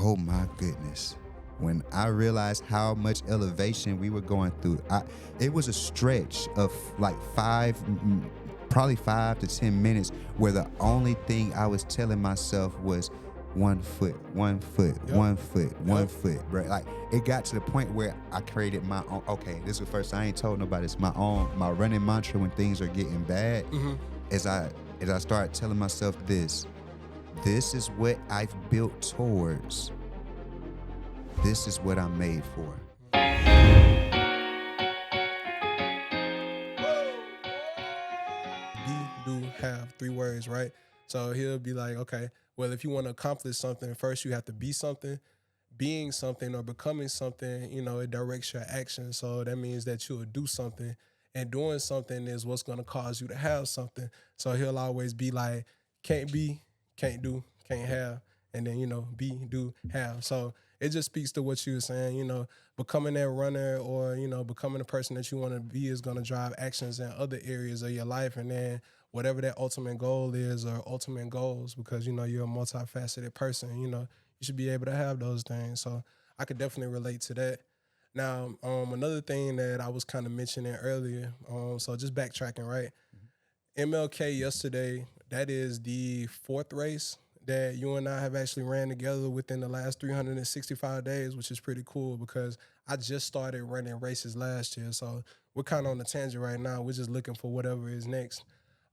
Oh my goodness. When I realized how much elevation we were going through, it was a stretch of like probably 5 to 10 minutes where the only thing I was telling myself was 1 foot, 1 foot, Yep. 1 foot, one Yep. foot, bro. Like it got to the point where I created my own. Okay, this is the first time I ain't told nobody. It's my running mantra when things are getting bad. As I start telling myself this is what I've built towards. This is what I'm made for. Be, do, have, 3 words, right? So he'll be like, okay, well, if you want to accomplish something, first you have to be something. Being something or becoming something, it directs your action. So that means that you'll do something. And doing something is what's going to cause you to have something. So he'll always be like, can't be, can't do, can't have. And then, be, do, have. So it just speaks to what you were saying, becoming that runner or, becoming the person that you want to be is going to drive actions in other areas of your life. And then whatever that ultimate goal is or ultimate goals, because, you're a multifaceted person, you should be able to have those things. So I could definitely relate to that. Now, another thing that I was kind of mentioning earlier, so just backtracking, right? MLK yesterday, that is the fourth race that you and I have actually ran together within the last 365 days, which is pretty cool because I just started running races last year. So we're kind of on the tangent right now. We're just looking for whatever is next.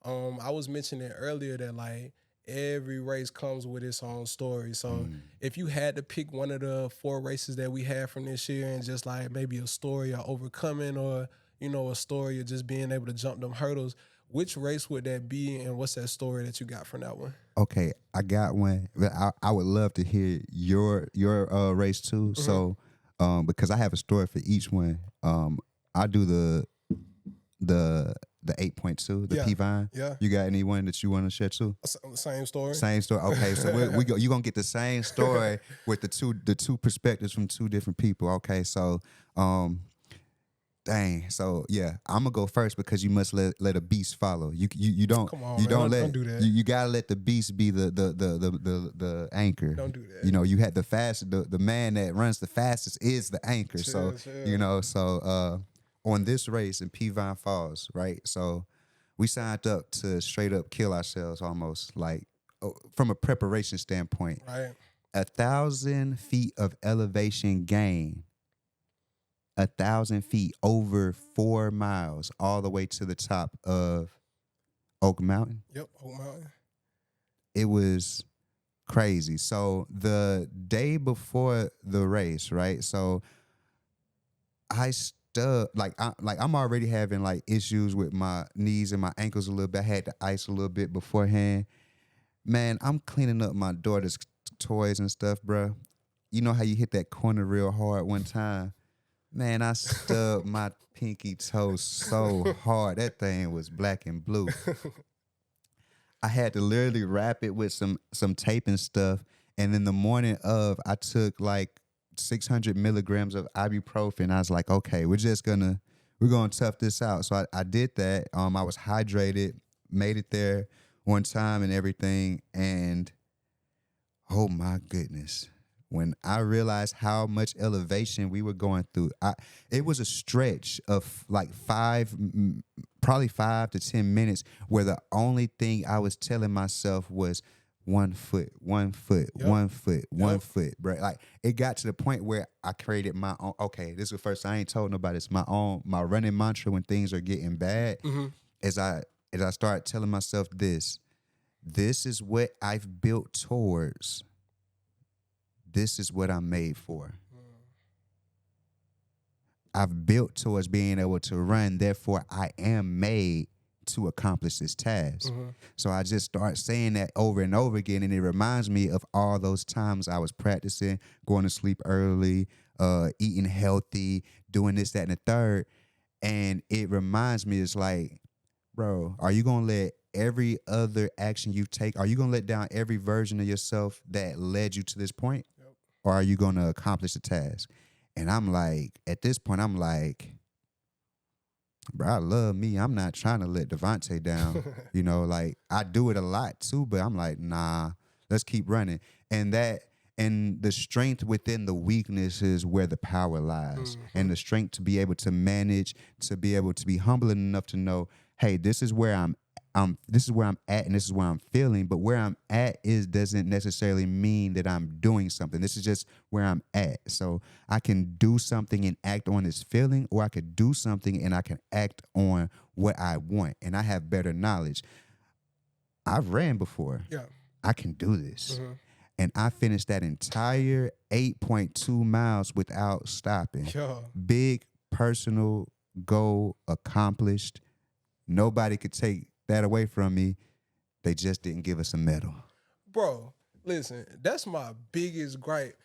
I was mentioning earlier that like every race comes with its own story. So if you had to pick one of the 4 races that we had from this year and just like maybe a story of overcoming or, a story of just being able to jump them hurdles, which race would that be and what's that story that you got from that one? Okay, I got one. But I would love to hear your race too. So, because I have a story for each one. I do the 8.2, the Yeah. P-Vine. Yeah. You got anyone that you want to share too? Same story. Same story. Okay, so we go. You gonna get the same story with the two perspectives from 2 different people. Okay, so dang. So yeah, I'm gonna go first because you must let a beast follow. You don't Come on, you man. don't Don't let do that. you gotta let the beast be the anchor. Don't do that. You had the man that runs the fastest is the anchor. So Chill. on this race in Peavine Falls, right? So we signed up to straight up kill ourselves almost like from a preparation standpoint. Right. 1,000 feet of elevation gain. 1,000 feet over 4 miles all the way to the top of Oak Mountain. Yep. Oak Mountain. It was crazy. So the day before the race, right? So I I'm already having like issues with my knees and my ankles a little bit. I had to ice a little bit beforehand. Man, I'm cleaning up my daughter's toys and stuff, bro. You know how you hit that corner real hard one time? Man, I stubbed my pinky toe so hard. That thing was black and blue. I had to literally wrap it with some tape and stuff. And in the morning of, I took like 600 milligrams of ibuprofen. I was like, okay, we're gonna tough this out. So I did that. I was hydrated, made it there on time and everything. And oh my goodness. When I realized how much elevation we were going through, it was a stretch of like probably 5 to 10 minutes where the only thing I was telling myself was 1 foot, 1 foot, Yep. 1 foot, one Yep. foot, bro. Like it got to the point where I created my own. Okay, this is the first time I ain't told nobody. It's my running mantra when things are getting bad. As I start telling myself this is what I've built towards. This is what I'm made for. I've built towards being able to run. Therefore, I am made to accomplish this task. So I just start saying that over and over again. And it reminds me of all those times I was practicing, going to sleep early, eating healthy, doing this, that, and the third. And it reminds me, it's like, bro, are you going to let every other action you take, are you going to let down every version of yourself that led you to this point? Or are you going to accomplish the task? And I'm like, at this point, I'm like, bro, I love me. I'm not trying to let Devontae down. Like I do it a lot too, but I'm like, nah, let's keep running. And that And the strength within the weakness is where the power lies. And the strength to be able to manage, to be able to be humble enough to know, hey, this is where I'm this is where I'm at and this is where I'm feeling. But where I'm at doesn't necessarily mean that I'm doing something. This is just where I'm at. So I can do something and act on this feeling, or I could do something and I can act on what I want. And I have better knowledge. I've ran before. Yeah. I can do this. And I finished that entire 8.2 miles without stopping. Yeah. Big personal goal accomplished. Nobody could take that away from me. They just didn't give us a medal. Bro, listen, that's my biggest gripe.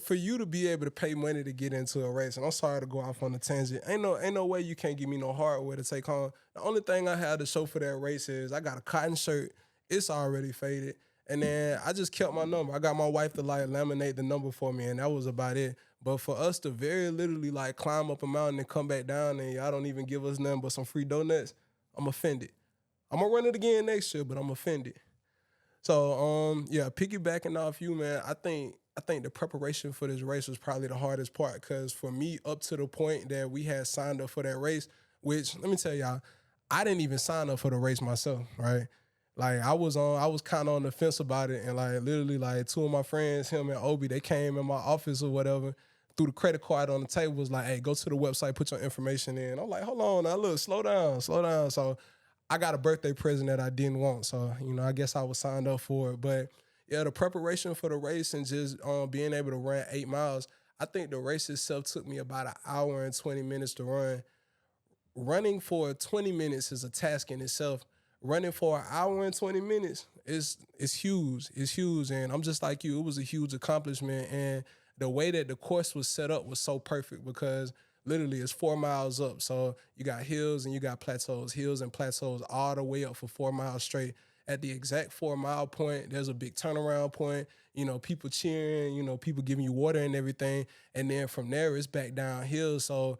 For you to be able to pay money to get into a race, and I'm sorry to go off on a tangent, ain't no way you can't give me no hardware to take home. The only thing I had to show for that race is I got a cotton shirt. It's already faded. And then I just kept my number. I got my wife to like laminate the number for me, and that was about it. But for us to very literally like climb up a mountain and come back down, and y'all don't even give us nothing but some free donuts, I'm offended. I'm gonna run it again next year, but I'm offended. So yeah, piggybacking off you, man, I think the preparation for this race was probably the hardest part, because for me, up to the point that we had signed up for that race, which let me tell y'all, I didn't even sign up for the race myself, right? Like I was kind of on the fence about it, and like literally like two of my friends, him and Obi, they came in my office or whatever, threw the credit card on the table, was like, hey, go to the website, put your information in. I'm like, hold on, now look, slow down. So I got a birthday present that I didn't want, so I guess I was signed up for it. But yeah, the preparation for the race and just being able to run 8 miles, I think the race itself took me about an hour and 20 minutes to run. Running for 20 minutes is a task in itself. Running for an hour and 20 minutes is huge. It's huge. And I'm just like you. It was a huge accomplishment. And the way that the course was set up was so perfect, because literally it's 4 miles up. So you got hills and you got plateaus, hills and plateaus all the way up for 4 miles straight. At the exact 4 mile point, there's a big turnaround point, people cheering, people giving you water and everything. And then from there, it's back downhill. So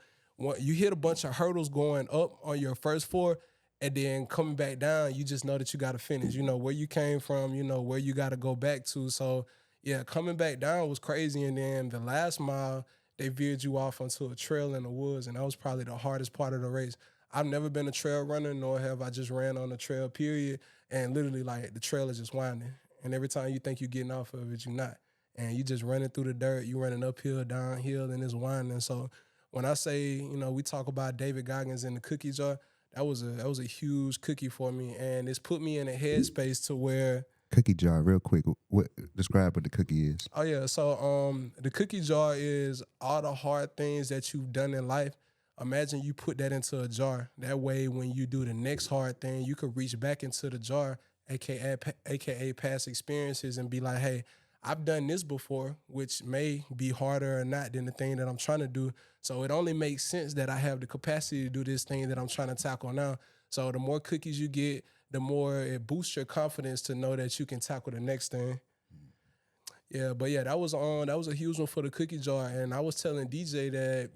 you hit a bunch of hurdles going up on your first 4, and then coming back down, you just know that you got to finish. You know where you came from, where you got to go back to. So, yeah, coming back down was crazy. And then the last mile, they veered you off onto a trail in the woods, and that was probably the hardest part of the race. I've never been a trail runner, nor have I just ran on a trail, period. And literally, like, the trail is just winding. And every time you think you're getting off of it, you're not. And you just running through the dirt. You running uphill, downhill, and it's winding. So when I say, we talk about David Goggins in the cookie jar, that was a huge cookie for me, and it's put me in a headspace to where cookie jar, real quick. Describe what the cookie is. Oh yeah, so the cookie jar is all the hard things that you've done in life. Imagine you put that into a jar. That way, when you do the next hard thing, you could reach back into the jar, aka past experiences, and be like, hey, I've done this before, which may be harder or not than the thing that I'm trying to do. So it only makes sense that I have the capacity to do this thing that I'm trying to tackle now. So the more cookies you get, the more it boosts your confidence to know that you can tackle the next thing. Yeah, but yeah, that was a huge one for the cookie jar. And I was telling DJ that,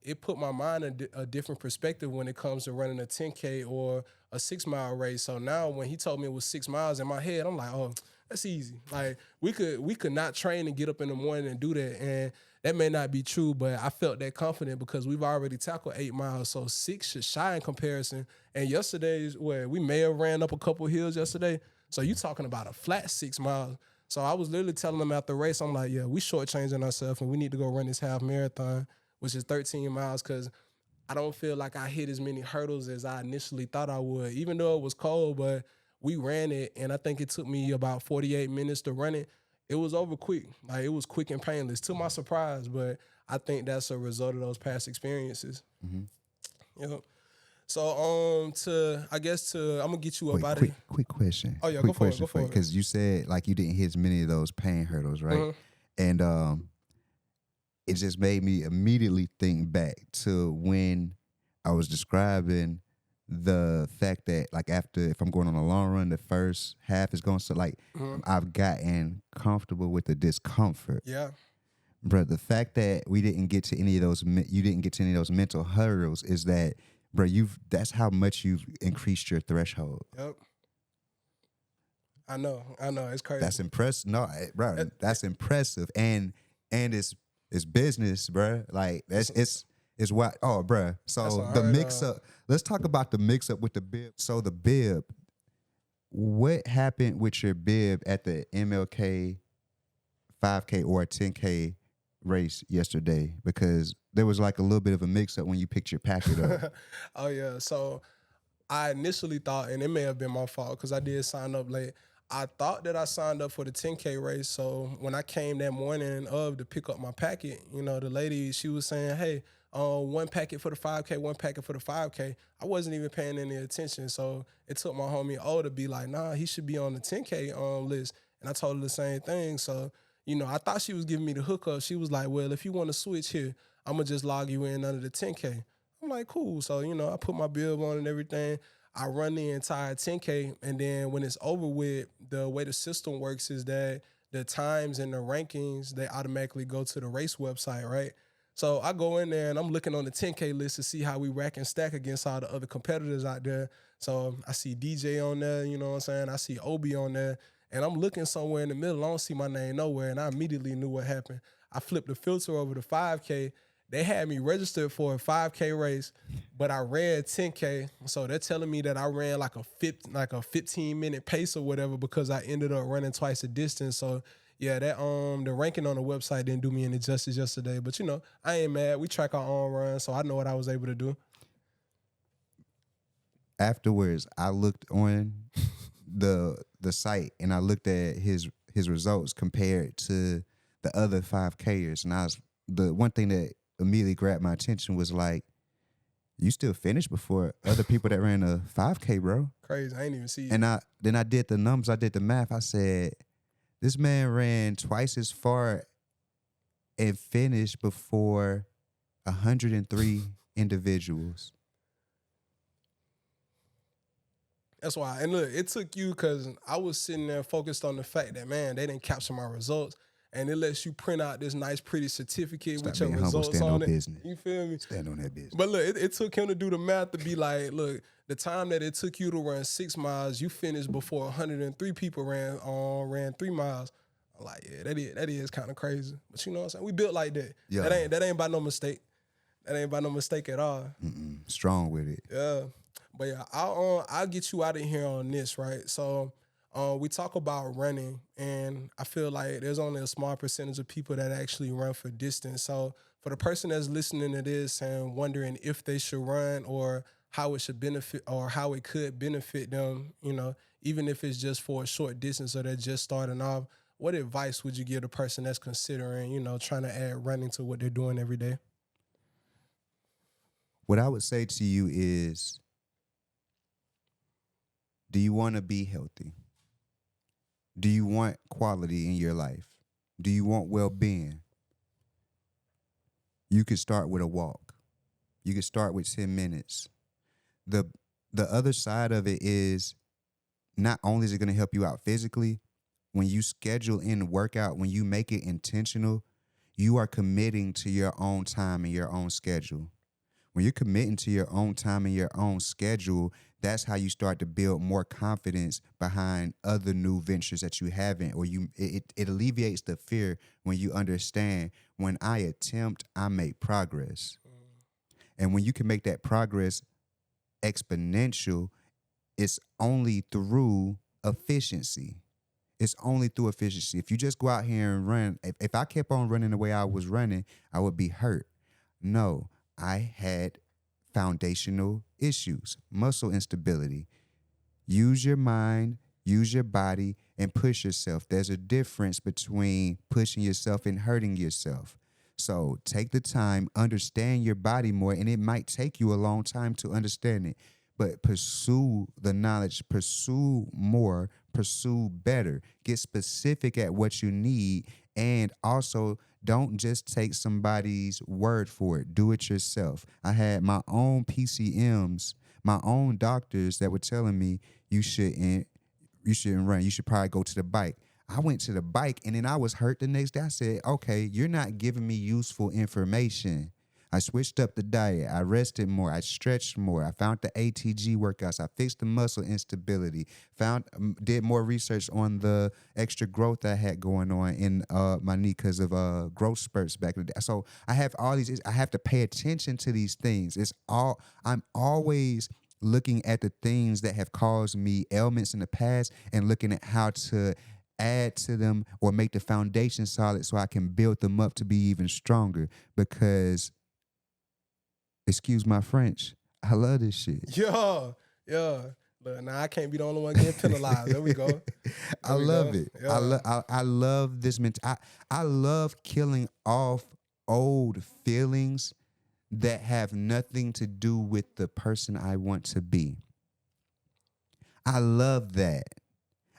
it put my mind in a different perspective when it comes to running a 10K or a 6 mile race. So now when he told me it was 6 miles, in my head, I'm like, oh, that's easy. Like we could not train and get up in the morning and do that. And that may not be true, but I felt that confident because we've already tackled 8 miles. So 6 should shy in comparison. And yesterday's where we may have ran up a couple hills yesterday. So you talking about a flat 6 miles. So I was literally telling them after the race, I'm like, yeah, we shortchanging ourselves and we need to go run this half marathon, which is 13 miles, because I don't feel like I hit as many hurdles as I initially thought I would, even though it was cold, but we ran it, and I think it took me about 48 minutes to run it. It was over quick. Like, it was quick and painless, to my surprise, but I think that's a result of those past experiences. Mm-hmm. Yep. So, I'm gonna get you up out of here. Quick question. Oh yeah, quick go for it. Because you said like you didn't hit as many of those pain hurdles, right? Mm-hmm. And it just made me immediately think back to when I was describing the fact that like if I'm going on a long run, the first half is going so like I've gotten comfortable with the discomfort. Yeah. Bro, the fact that you didn't get to any of those mental hurdles is that, bro, that's how much you've increased your threshold. Yep. I know, it's crazy. That's impressive. No, bro, That- that's impressive, and it's business, bro. Like it's what. Oh, bro. That's So the unheard mix of. up. Let's talk about the mix up with the bib. So the bib. What happened with your bib at the MLK 5K or 10K race yesterday? Because there was like a little bit of a mix up when you picked your packet up. Oh yeah, so I initially thought, and it may have been my fault because I did sign up late. I thought that I signed up for the 10K race. So when I came that morning of to pick up my packet, the lady, she was saying, hey, one packet for the 5K, one packet for the 5K. I wasn't even paying any attention. So it took my homie O to be like, nah, he should be on the 10K list. And I told her the same thing. So, I thought she was giving me the hookup. She was like, well, if you want to switch here, I'm going to just log you in under the 10K. I'm like, cool. So, I put my bib on and everything. I run the entire 10K. And then when it's over with, the way the system works is that the times and the rankings, they automatically go to the race website, right? So I go in there and I'm looking on the 10K list to see how we rack and stack against all the other competitors out there. So I see DJ on there, you know what I'm saying? I see Obi on there. And I'm looking somewhere in the middle. I don't see my name nowhere. And I immediately knew what happened. I flipped the filter over to 5K. They had me registered for a 5K race, but I ran 10K. So they're telling me that I ran like a 15-minute pace or whatever because I ended up running twice the distance. So yeah, that the ranking on the website didn't do me any justice yesterday. But I ain't mad. We track our own run, so I know what I was able to do. Afterwards, I looked on the site and I looked at his results compared to the other 5Kers, and the one thing that immediately grabbed my attention was like, you still finished before other people that ran a 5K, bro. Crazy. I ain't even see it. And then I did the numbers, I did the math. I said, this man ran twice as far and finished before 103 individuals. That's why. And look, it took you because I was sitting there focused on the fact that, man, they didn't capture my results. And it lets you print out this nice, pretty certificate Stop with your being humble, results stand on on it. business. You feel me? Stand on that business. But look, it took him to do the math to be like, look, the time that it took you to run 6 miles, you finished before 103 people ran 3 miles. I'm like, yeah, that is kind of crazy. But you know what I'm saying? We built like that. Yeah. That ain't by no mistake. That ain't by no mistake at all. Strong with it. Yeah. But yeah, I'll get you out of here on this, right? So we talk about running, and I feel like there's only a small percentage of people that actually run for distance. So for the person that's listening to this and wondering if they should run or how it should benefit or how it could benefit them, even if it's just for a short distance or they're just starting off, what advice would you give the person that's considering, trying to add running to what they're doing every day? What I would say to you is, do you want to be healthy? Do you want quality in your life? Do you want well-being? You could start with a walk. You could start with 10 minutes. The other side of it is, not only is it going to help you out physically, when you schedule in the workout, when you make it intentional, you are committing to your own time and your own schedule. When you're committing to your own time and your own schedule, that's how you start to build more confidence behind other new ventures that you haven't, or it alleviates the fear when you understand, when I attempt, I make progress. And when you can make that progress exponential, it's only through efficiency. It's only through efficiency. If you just go out here and run, if I kept on running the way I was running, I would be hurt. No, I had foundational issues, muscle instability. Use your mind, use your body, and push yourself. There's a difference between pushing yourself and hurting yourself. So take the time, understand your body more, and it might take you a long time to understand it. But pursue the knowledge, pursue more, pursue better. Get specific at what you need, and also don't just take somebody's word for it. Do it yourself. I had my own PCMs, my own doctors that were telling me you shouldn't run. You should probably go to the bike. I went to the bike and then I was hurt the next day. I said, okay, you're not giving me useful information. I switched up the diet. I rested more. I stretched more. I found the ATG workouts. I fixed the muscle instability. Did more research on the extra growth I had going on in my knee because of growth spurts back in the day. So I have all these. I have to pay attention to these things. I'm always looking at the things that have caused me ailments in the past and looking at how to add to them or make the foundation solid so I can build them up to be even stronger. Because, excuse my French, I love this shit. Yeah. Look, now I can't be the only one getting penalized. There we go. I love it. Yeah. I love this I love killing off old feelings that have nothing to do with the person I want to be. I love that.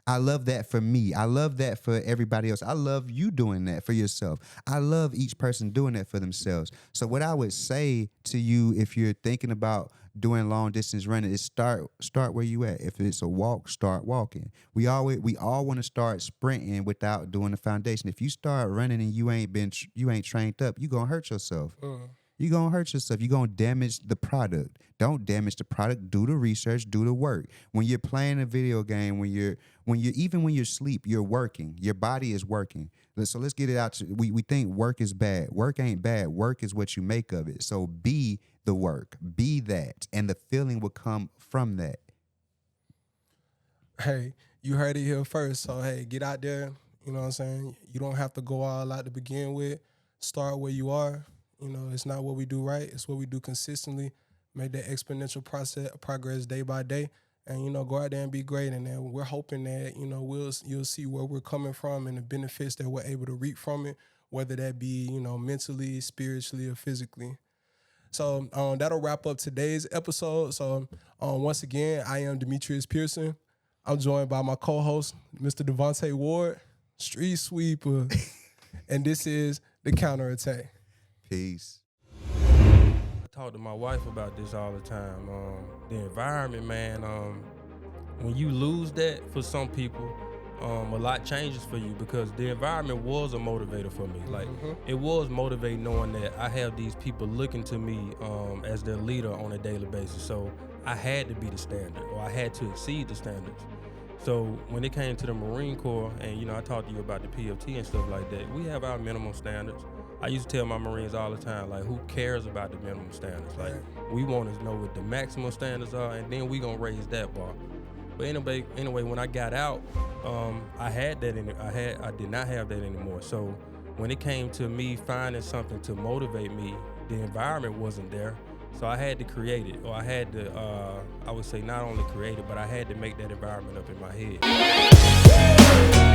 I love that for me. I love that for everybody else. I love you doing that for yourself. I love each person doing that for themselves. So what I would say to you if you're thinking about doing long distance running is start where you at. If it's a walk, start walking. We all want to start sprinting without doing the foundation. If you start running and you ain't trained up, you're going to hurt yourself. You're going to hurt yourself. You're going to damage the product. Don't damage the product. Do the research. Do the work. When you're playing a video game, when you're asleep, you're working. Your body is working. So let's get it out. We think work is bad. Work ain't bad. Work is what you make of it. So be the work. Be that. And the feeling will come from that. Hey, you heard it here first. So, hey, get out there. You know what I'm saying? You don't have to go all out to begin with. Start where you are. You know, it's not what we do right. It's what we do consistently. Make that exponential progress day by day. And, you know, go out there and be great. And then we're hoping that, you know, you'll see where we're coming from and the benefits that we're able to reap from it, whether that be, you know, mentally, spiritually, or physically. So that'll wrap up today's episode. So once again, I am Demetrius Pearson. I'm joined by my co-host, Mr. Devontae Ward, Street Sweeper. And this is The Counterattack. Peace. I talk to my wife about this all the time. The environment, man, when you lose that for some people, a lot changes for you because the environment was a motivator for me. Like, it was motivating knowing that I have these people looking to me as their leader on a daily basis. So I had to be the standard, or I had to exceed the standards. So when it came to the Marine Corps, and, you know, I talked to you about the PFT and stuff like that, we have our minimum standards. I used to tell my Marines all the time, like, who cares about the minimum standards? Like, we want to know what the maximum standards are, and then we gonna raise that bar. But anyway, when I got out, I had that I did not have that anymore. So when it came to me finding something to motivate me, the environment wasn't there. So I had to create it, or I had to, I would say not only create it, but I had to make that environment up in my head.